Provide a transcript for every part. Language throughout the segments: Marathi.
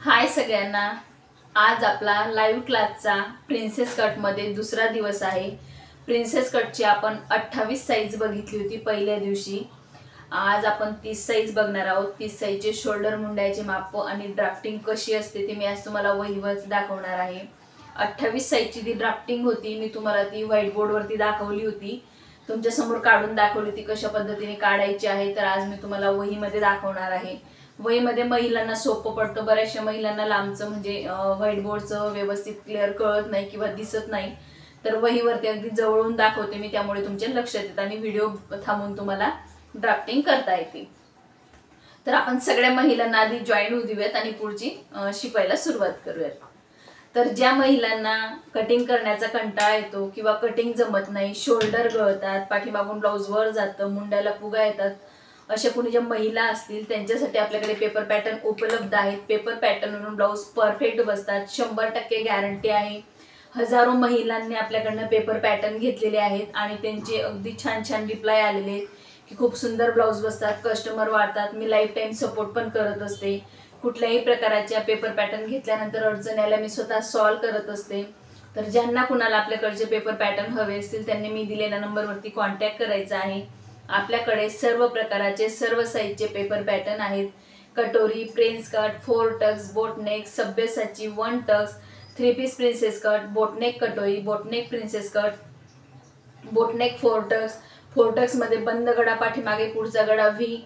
हाय सगळ्यांना। आज आपला लाईव्ह क्लासचा प्रिन्सेस कट मध्ये दुसरा दिवस आहे। प्रिन्सेस कटची आपण 28 साइज बघितली होती पहिल्या दिवशी। आज आपण 30 साइज बघणार आहोत। 30 साइजचे शोल्डर मुंड्याचे माप आणि ड्राफ्टिंग कशी असते ते मी आज तुम्हाला वहीवर दाखवणार आहे। 28 साइजची ती ड्राफ्टिंग होती, मी तुम्हाला ती व्हाईट बोर्ड वरती दाखवली होती, तुमच्या समोर काढून दाखवली ती कशा पद्धतीने काढायची आहे। तर आज मी तुम्हाला वहीमध्ये दाखवणार आहे। वहीमध्ये महिलांना सोपं पडतं, बऱ्याचशा महिलांना लांबचं म्हणजे व्हाईट बोर्डचं व्यवस्थित क्लिअर कळत नाही किंवा दिसत नाही, तर वहीवरती अगदी जवळून दाखवते मी, त्यामुळे तुमच्या लक्षात येतं आणि व्हिडिओ थांबवून तुम्हाला ड्राफ्टिंग करता येते। तर आपण सगळ्या महिलांना आधी जॉईन होऊ देऊयात आणि पुढची शिकायला सुरुवात करूयात। तर ज्या महिलांना कटिंग करण्याचा कंटाळा येतो किंवा कटिंग जमत नाही, शोल्डर गळतात, पाठीमागून ब्लाउज वर जातं, मुंड्याला फुगा येतात, अशा कोणी ज्या महिला असतील त्यांच्यासाठी आपल्याकडे पेपर पॅटर्न उपलब्ध आहेत। पेपर पॅटर्नवरून ब्लाउज परफेक्ट बसतात, 100% गॅरंटी आहे। हजारो महिलांनी आपल्याकडनं पेपर पॅटर्न घेतलेले आहेत आणि त्यांचे अगदी छान छान रिप्लाय आलेले आहेत की खूप सुंदर ब्लाउज बसतात, कस्टमर वाढतात। मी लाईफ टाइम सपोर्ट पण करत असते। कुठल्याही प्रकारच्या पेपर पॅटर्न घेतल्यानंतर अडचण यायला मी स्वतः सॉल्व करत असते। तर ज्यांना कुणाला आपल्याकडचे पेपर पॅटर्न हवे असतील त्यांनी मी दिलेल्या नंबरवरती कॉन्टॅक्ट करायचा आहे। आपल्याकडे सर्व प्रकाराचे सर्व साइजचे पेपर पॅटर्न आहेत। कटोरी, प्रिन्स कट, 4 टक्स, बोटनेक, सभ्यसाची, 1 tucks, 3 piece princess cut, boatneck कटोरी, boatneck princess cut, boatneck 4 tucks, 4 tucks मध्ये बंद गळा, पाठीमागे पुढचा गळा व्ही,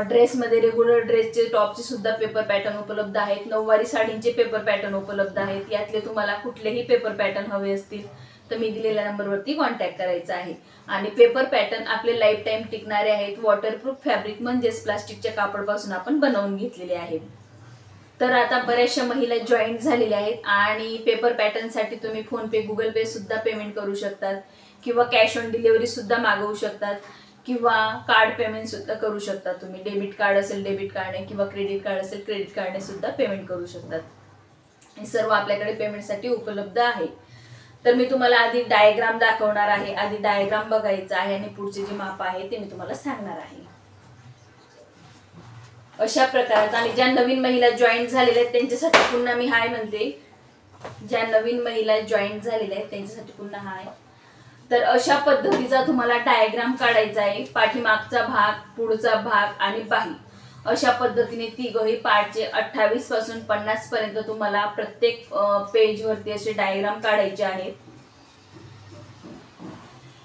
ड्रेस मध्ये रेग्युलर ड्रेसचे टॉपचे सुद्धा पेपर पॅटर्न उपलब्ध आहेत। नऊवारी साडींचे पेपर पॅटर्न उपलब्ध आहेत। यातले तुम्हाला कुठलेही पेपर पॅटर्न हवे असतील तर मी दिलेल्या नंबरवरती कॉन्टॅक्ट करायचा आहे। आणि पेपर पॅटर्न आपले लाईफ टाइम टिकणारे आहेत। वॉटरप्रूफ फॅब्रिक म्हणजेच प्लास्टिकच्या कापडापासून आपण बनवून घेतलेले आहेत। तर आता बऱ्याचशा महिला जॉईन झालेल्या आहेत आणि पेपर पॅटर्न साठी तुम्ही फोन पे, गुगल पे सुद्धा पेमेंट करू शकतात किंवा कॅश ऑन डिलिव्हरी सुद्धा मागवू शकतात किंवा कार्ड पेमेंट सुद्धा करू शकता। तुम्ही डेबिट कार्ड असेल डेबिट कार्डने किंवा क्रेडिट कार्ड असेल क्रेडिट कार्डने सुद्धा पेमेंट करू शकतात। हे सर्व आपल्याकडे पेमेंटसाठी उपलब्ध आहे। तर मी तुम्हाला आधी डायग्राम दाखवणार आहे, आधी डायग्राम बघायचा आहे आणि पुढचे जे माप आहे ते मी तुम्हाला सांगणार आहे। अशा प्रकाराचा, आणि ज्या नवीन महिला जॉईन झालेल्या आहेत त्यांच्यासाठी पुन्हा मी हाय म्हणते, ज्या नवीन महिला जॉईन झालेल्या आहेत त्यांच्यासाठी पुन्हा हाय। तर अशा पद्धतीचा तुम्हाला डायग्राम काढायचा आहे। पाठीमागचा भाग, पुढचा भाग आणि बाही अशा पद्धतीने तिघही पार्टचे 28 पासून 50 पर्यंत तुम्हाला प्रत्येक पेज वरती असे डायग्राम काढायचे आहेत।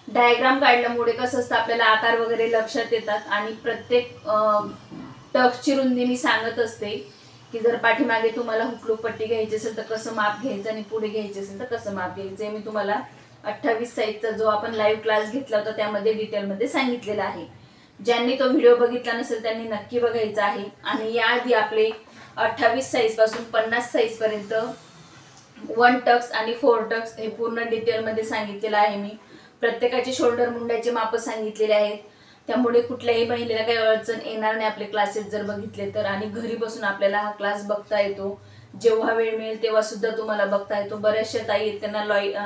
डायग्राम काढल्यामुळे कसं असतं आपल्याला आकार वगैरे लक्षात येतात आणि प्रत्येक टक्सची रुंदी मी सांगत असते की जर पाठीमागे तुम्हाला हुकलूक पट्टी घ्यायची असेल तर कसं माप घ्यायचं आणि पुढे घ्यायचे असेल तर कसं माप घ्यायचं, मी तुम्हाला 28 साइजचा जो आपण लाईव्ह क्लास घेतला होता त्यामध्ये डिटेलमध्ये सांगितलेलं आहे। ज्यांनी तो व्हिडिओ बघितला नसेल त्यांनी नक्की बघायचा आहे। आणि याआधी आपले 28 साइज पासून 50 साइज पर्यंत 1 टक्स आणि 4 टक्स हे पूर्ण डिटेलमध्ये सांगितलेलं आहे। मी प्रत्येकाचे शोल्डर मुंड्याचे माप सांगितलेले आहेत, त्यामुळे कुठल्याही महिलेला काही अडचण येणार नाही आपले क्लासेस जर बघितले तर। आणि घरी बसून आपल्याला हा क्लास बघता येतो, जेव्हा वेळ मिळेल तेव्हा सुद्धा तुम्हाला बघता येतो। बऱ्याचशा ताई आहेत त्यांना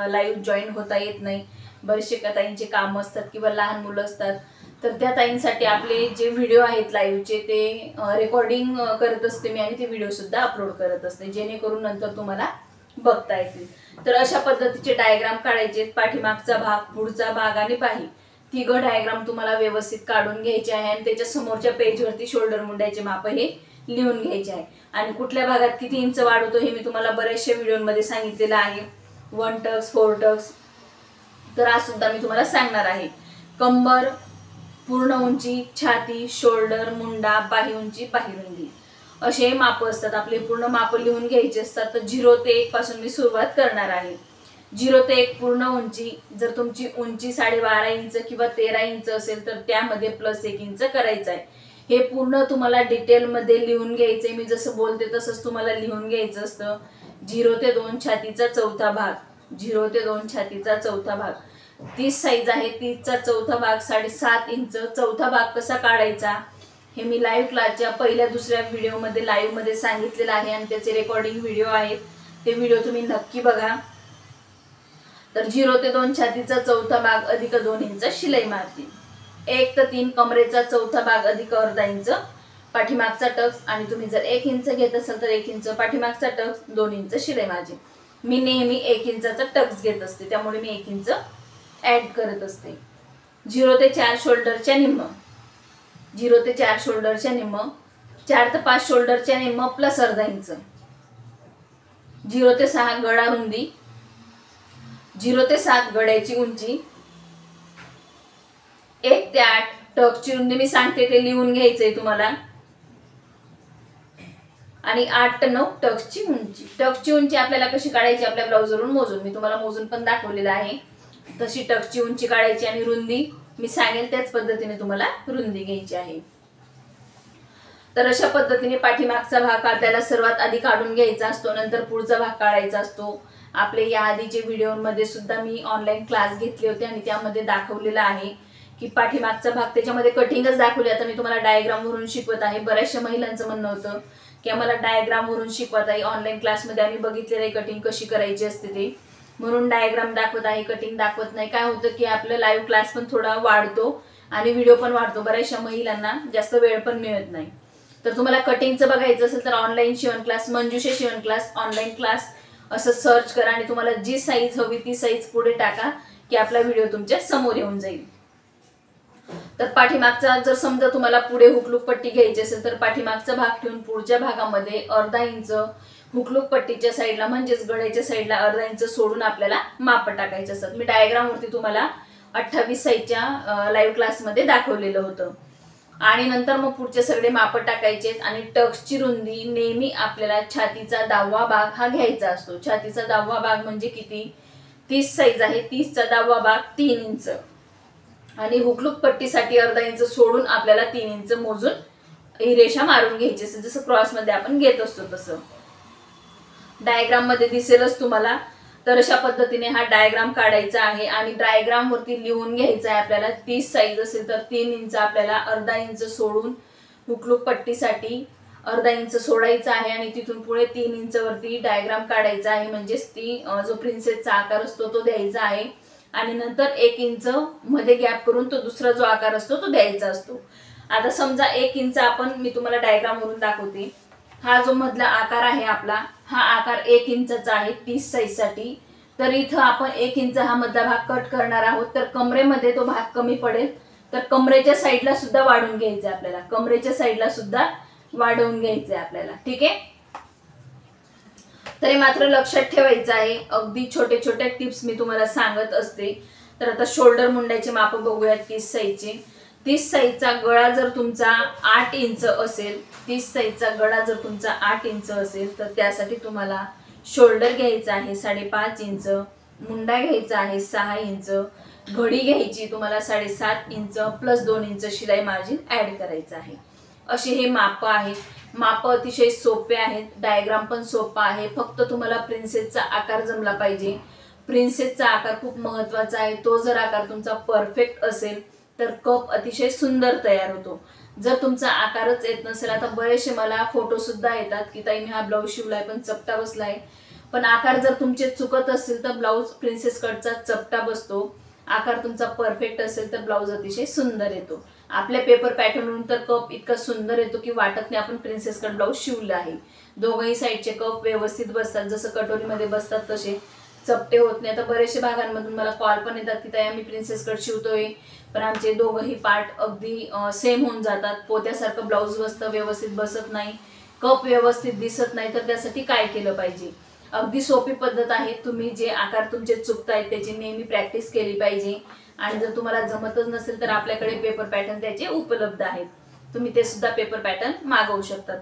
लाईव्ह जॉईन होता येत नाही, बरेचशा ताईंचे काम असतात किंवा लहान मुलं असतात, तर त्या ताईंसाठी आपले जे व्हिडिओ आहेत लाईव्हचे ते रेकॉर्डिंग करत असते मी आणि ते व्हिडिओ सुद्धा अपलोड करत असते, जेणेकरून नंतर तुम्हाला बघता येतील। तर अशा पद्धतीचे डायग्राम काढायचे, पाठीमागचा भाग, पुढचा भाग आणि बाही तिघं डायग्राम तुम्हाला व्यवस्थित काढून घ्यायचे आहे आणि त्याच्या समोरच्या पेजवरती शोल्डर मुंड्याचे माप हे लिहून घ्यायचे आहे। आणि कुठल्या भागात किती इंच वाढवतो हे मी तुम्हाला बऱ्याचशा व्हिडिओमध्ये सांगितलेलं आहे। 1 टक्स, 4 टक्स, तर आज सुद्धा मी तुम्हाला सांगणार आहे। कंबर, पूर्ण उंची, छाती, शोल्डर, मुंडा, बाही उंची, बाही रुंदी असे माप असतात आपले। पूर्ण माप लिहून घ्यायचे असतात। तर 0 ते 1 पासून मी सुरुवात करणार आहे। 0 ते 1 पूर्ण उंची, जर तुमची उंची 12.5 इंच किंवा 13 इंच असेल तर त्यामध्ये +1 इंच करायचं आहे। हे पूर्ण तुम्हाला डिटेलमध्ये लिहून घ्यायचे, मी जसं बोलते तसंच तुम्हाला लिहून घ्यायचं असतं। 0 ते 2 छातीचा चौथा भाग, 0 ते 2 छातीचा चौथा भाग, 30 साइज आहे, 30 चा चौथा भाग 7.5 इंच। चौथा भाग कसा काढायचा हे मी लाईव्ह क्लासच्या पहिल्या दुसऱ्या व्हिडिओमध्ये लाईव्ह मध्ये सांगितलेलं आहे आणि त्याचे रेकॉर्डिंग व्हिडिओ आहेत, ते व्हिडिओ तुम्ही नक्की बघा। तर 0 ते 2 छातीचा चौथा भाग अधिक 2 इंच शिलाई मार्जिन, 1 ते 3 कमरेचा चौथा भाग अधिक अर्धा इंच पाठीमागचा टक्स आणि तुम्ही जर 1 इंच घेत असाल तर 1 इंच पाठीमागचा टक्स, 2 इंच शिलाई माझी. मी नेहमी 1 इंचाचा टक्स घेत असते, त्यामुळे मी 1 इंच ऍड करत असते. 0 ते 4 शोल्डरच्या निम्म, 0 ते 4 शोल्डरच्या निम्म, 4 ते 5 शोल्डरच्या निम्म प्लस अर्धा इंच, 0 ते 6 गळा रुंदी, 0 ते 7 गळ्याची उंची, 1 ते 8 टक्सची रुंदी मी सांगते ते लिहून घ्यायचंय तुम्हाला, आणि 8 ते 9 टक्सची उंची. टक्सची उंची आपल्याला कशी काढायची, आपल्या ब्लाऊजवरून मोजून, मी तुम्हाला मोजून पण दाखवलेलं आहे. तशी टक्सची उंची काढायची आणि रुंदी मी सांगेल त्याच पद्धतीने तुम्हाला रुंदी घ्यायची आहे. तर अशा पद्धतीने पाठीमागचा भाग आपल्याला सर्वात आधी काढून घ्यायचा असतो, नंतर पुढचा भाग काढायचा असतो. आपले या आधीचे व्हिडिओमध्ये सुद्धा मी ऑनलाईन क्लास घेतले होते आणि त्यामध्ये दाखवलेलं आहे की पाठीमागचा भाग, त्याच्यामध्ये कटिंगच दाखवली. आता मी तुम्हाला डायग्राम वरून शिकवत आहे. बऱ्याचशा महिलांचं म्हणणं होतं की आम्हाला डायग्राम वरून शिकवत आहे, ऑनलाईन क्लासमध्ये आम्ही बघितलेलं आहे कटिंग कशी करायची असते ते, म्हणून डायग्राम दाखवत आहे, कटिंग दाखवत नाही. काय होतं की आपलं लाईव्ह क्लास पण थोडा वाढतो आणि व्हिडिओ पण वाढतो, बऱ्याचशा महिलांना जास्त वेळ पण मिळत नाही. तर तुम्हाला कटिंगचं बघायचं असेल तर ऑनलाईन शिवण क्लास, मंजुषा शिवण क्लास ऑनलाईन क्लास असं सर्च करा आणि तुम्हाला जी साईज हवी ती साईज पुढे टाका की आपला व्हिडिओ तुमच्या समोर येऊन जाईल. तर पाठीमागचा जर समजा तुम्हाला पुढे हुकलूक पट्टी घ्यायची असेल तर पाठीमागचा भाग ठेवून पुढच्या भागामध्ये अर्धा इंच हुकलूक पट्टीच्या साईडला म्हणजेच गळ्याच्या साईडला अर्धा इंच सोडून आपल्याला माप टाकायचे असतात. मी डायग्राम वरती तुम्हाला 28 साईजच्या लाईव्ह क्लासमध्ये दाखवलेलं होतं. आणि नंतर मग पुढचे सगळे माप टाकायचे आणि टक्सची रुंदी नेहमी आपल्याला छातीचा 10वा भाग हा घ्यायचा असतो. छातीचा 10वा भाग म्हणजे किती, 30 साईज आहे, 30चा 10वा भाग 3 इंच आणि हुकलूक पट्टीसाठी अर्धा इंच सोडून आपल्याला 3 इंच मोजून ही रेषा मारून घ्यायची असते, जसं क्रॉस मध्ये आपण घेत असतो तसं. डायग्राम मध्ये दिसेलच तुम्हाला. तर अशा पद्धतीने हा डायग्राम काढायचा आहे आणि डायग्राम वरती लिहून घ्यायचा आहे आपल्याला. 30 साईज असेल तर 3 इंच आपल्याला अर्धा इंच सोडून हुकलूक पट्टीसाठी अर्धा इंच सोडायचा आहे आणि तिथून पुढे 3 इंच वरती डायग्राम काढायचा आहे, म्हणजेच ती जो प्रिन्सेसचा आकार असतो तो द्यायचा आहे. आणि नंतर 1 इंच मध्ये गॅप करून तो दुसरा जो आकार असतो तो द्यायचा असतो. आता समजा 1 इंच आपण, मी तुम्हाला डायग्राम वरून दाखवते, हा जो मधला आकार आहे आपला, हा आकार 1 इंचचा आहे 30 साईज साठी. तर इथं आपण 1 इंच हा मधला भाग कट करणार आहोत, तर कमरेमध्ये तो भाग कमी पडेल, तर कमरेच्या साईडला सुद्धा वाढवून घ्यायचं आपल्याला, कमरेच्या साईडला सुद्धा वाढवून घ्यायचंय आपल्याला. ठीक आहे, तरी मात्र लक्षात ठेवायचं आहे. अगदी छोटे छोटे टिप्स मी तुम्हाला सांगत असते. तर आता शोल्डर मुंड्याचे माप बघूयात 30 साईजचे. 30 साईजचा गळा जर तुमचा 8 इंच असेल, 30 साईजचा गळा जर तुमचा 8 इंच असेल तर त्यासाठी तुम्हाला शोल्डर घ्यायचा आहे 5.5 इंच, मुंडा घ्यायचा आहे 6 इंच, घडी घ्यायची तुम्हाला 7.5 इंच प्लस 2 इंच शिलाई मार्जिन ऍड करायचं आहे. असे हे माप आहेत. माप अतिशय सोपे आहेत, डायग्राम पण सोपा आहे. फक्त तुम्हाला प्रिन्सेसचा आकार जमला पाहिजे. प्रिन्सेसचा आकार खूप महत्त्वाचा आहे. तो जर आकार तुमचा परफेक्ट असेल तर कप अतिशय सुंदर तयार होतो. जर तुमचा आकारच येत नसेल, आता बरेचसे मला फोटो सुद्धा येतात की ताई मी हा ब्लाऊज शिवलाय पण चपटा बसलाय, पण आकार जर तुमचे चुकत असतील तर ब्लाऊज प्रिन्सेस कटचा चपटा बसतो. आकार तुमचा परफेक्ट असेल तर ब्लाऊज अतिशय सुंदर येतो. आपल्या पेपर पॅटर्नवरून तर कप इतका सुंदर येतो की वाटत नाही आपण प्रिन्सेस कट ब्लाऊज शिवलं आहे. दोघंही साईडचे कप व्यवस्थित बसतात, जसं कटोरीमध्ये बसतात तसे चपटे होत नाही. आता बरेचशा भागांमधून मला कॉल पण येतात की ताई आम्ही प्रिन्सेस कट शिवतोय पण आमचे दोघंही पार्ट अगदी सेम होऊन जातात, पोत्यासारखं ब्लाऊज बसतं, व्यवस्थित बसत नाही, कप व्यवस्थित दिसत नाही. तर त्यासाठी काय केलं पाहिजे? अगदी सोपी पद्धत आहे. तुम्ही जे आकार तुमचे चुकतायत त्याची नेहमी प्रॅक्टिस केली पाहिजे. आणि जर तुम्हाला जमतच नसेल तर आपल्याकडे पेपर पॅटर्न त्याचे उपलब्ध आहेत, तुम्ही ते सुद्धा पेपर पॅटर्न मागवू शकतात.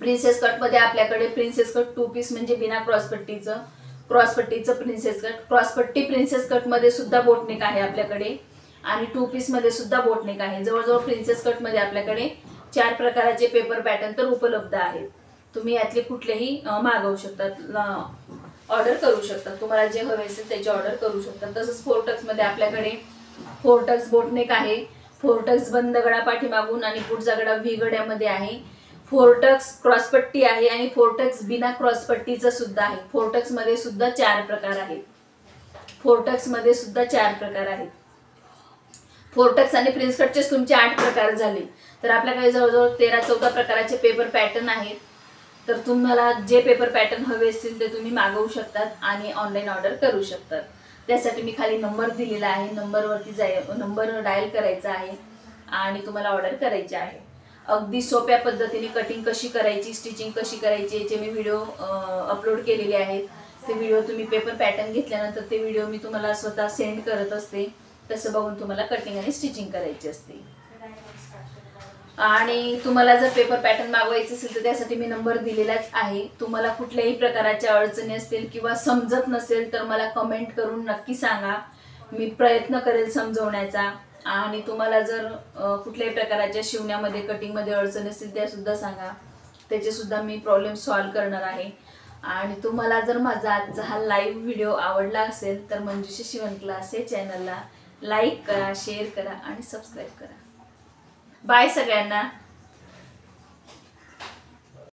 प्रिन्सेस कट मध्ये आपल्याकडे प्रिन्सेस कट 2 पीस म्हणजे बिना क्रॉसपट्टीचं प्रिन्सेस कट, क्रॉसपट्टी प्रिन्सेस कट मध्ये सुद्धा बोटनेक आहे आपल्याकडे आणि 2 पीस मध्ये सुद्धा बोटनेक आहे. जवळजवळ प्रिन्सेस कट मध्ये आपल्याकडे 4 प्रकाराचे पेपर पॅटर्न तर उपलब्ध आहेत. तुम्ही यातले कुठलेही मागवू शकतात, ऑर्डर करू शकतात. तुम्हाला जे हवे असेल त्याची ऑर्डर करू शकतात. तसंच 4 टक्स मध्ये आपल्याकडे 4 टक्स बोटनेक आहे, 4 टक्स बंद गळा पाठीमागून आणि पुढचा गळा व्ही गळ्यामध्ये आहे, 4 टक्स क्रॉसपट्टी आहे आणि 4 टक्स बिना क्रॉसपट्टीचं सुद्धा आहे. 4 टक्स मध्ये सुद्धा 4 प्रकार आहेत. 4 टक्स मध्ये सुद्धा 4 प्रकार आहेत. फोर्टक्स आणि प्रिन्स कटचेच तुमचे 8 प्रकार झाले. तर आपल्याकडे जवळजवळ 13-14 प्रकाराचे पेपर पॅटर्न आहेत. तर तुम्हाला जे पेपर पॅटर्न हवे असतील ते तुम्ही मागवू शकतात आणि ऑनलाईन ऑर्डर करू शकतात. त्यासाठी मी खाली नंबर दिलेला आहे, नंबर डायल करायचा आहे आणि तुम्हाला ऑर्डर करायची आहे. अगदी सोप्या पद्धतीने कटिंग कशी करायची, स्टिचिंग कशी करायची याचे मी व्हिडिओ अपलोड केलेले आहेत. ते व्हिडिओ तुम्ही पेपर पॅटर्न घेतल्यानंतर ते व्हिडिओ मी तुम्हाला स्वतः सेंड करत असते. तसं बघून तुम्हाला कटिंग आणि स्टिचिंग करायची असते. आणि तुम्हाला जर पेपर पॅटर्न मागवायचे असेल तर त्यासाठी मी नंबर दिलेलाच आहे. तुम्हाला कुठल्याही प्रकारच्या अडचणी असतील किंवा समजत नसेल तर मला कमेंट करून नक्की सांगा. मी प्रयत्न करेल समजवण्याचा. आणि तुम्हाला जर कुठल्याही प्रकारच्या शिवण्यामध्ये कटिंगमध्ये अडचणी असतील त्या सुद्धा सांगा, त्याचे सुद्धा मी प्रॉब्लेम सॉल्व्ह करणार आहे. आणि तुम्हाला जर माझा आजचा हा लाईव्ह व्हिडिओ आवडला असेल तर मंजुषा शिवण क्लास या चॅनलला लाईक करा, शेअर करा आणि सबस्क्राईब करा. बाय सगळ्यांना.